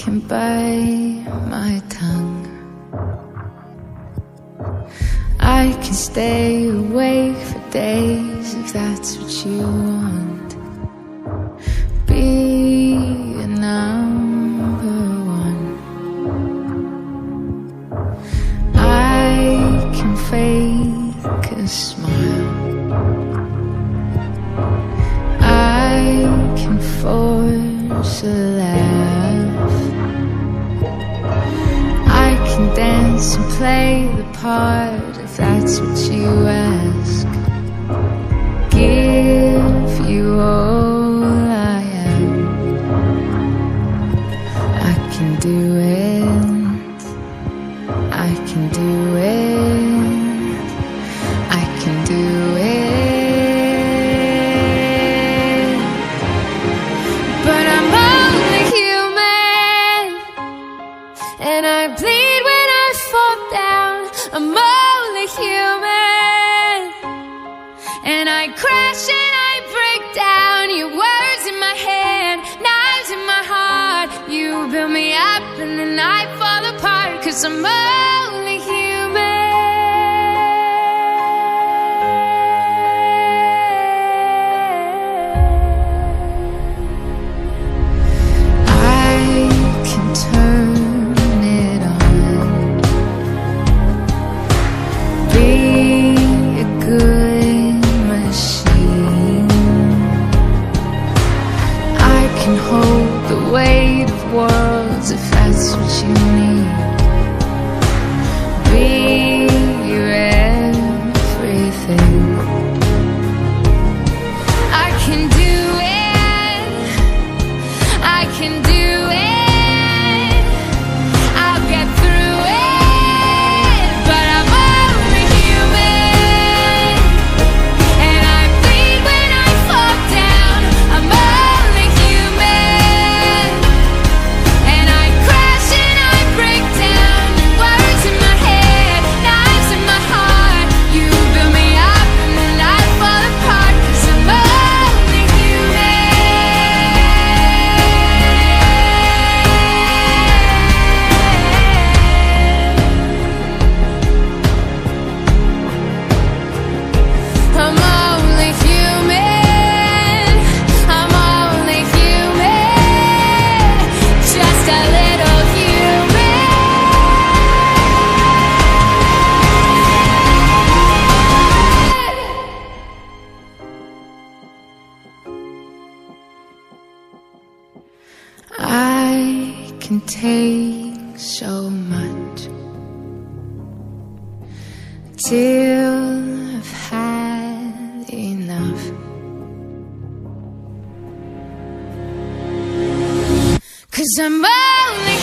can bite my tongue. I can stay awake for days if that's what you want. Be a number one. I can fake a smile. I can force a laugh. I can dance and play the part if that's what you ask. Give you all I am. I can do it. I can do it. I can do it. But I'm only human, and I bleed when I fall down. I'm only human, and I crash and I break down. Your words in my head, knives in my heart. You build me up and then I fall apart, 'cause I'm only human. I can turn it on. Be a good machine. I can hold the weight of worlds if that's what you need. Be your everything. I can do it. I can do it. I'll get through it. But I'm only human, and I bleed when I fall down. I'm only human, and I crash and I break down. Words in my head, knives in my heart. You build me up and then I fall apart, 'cause I'm only human. I'm only human. I'm only human. Just a little human. I can take so much till I've had enough. 'Cause I'm only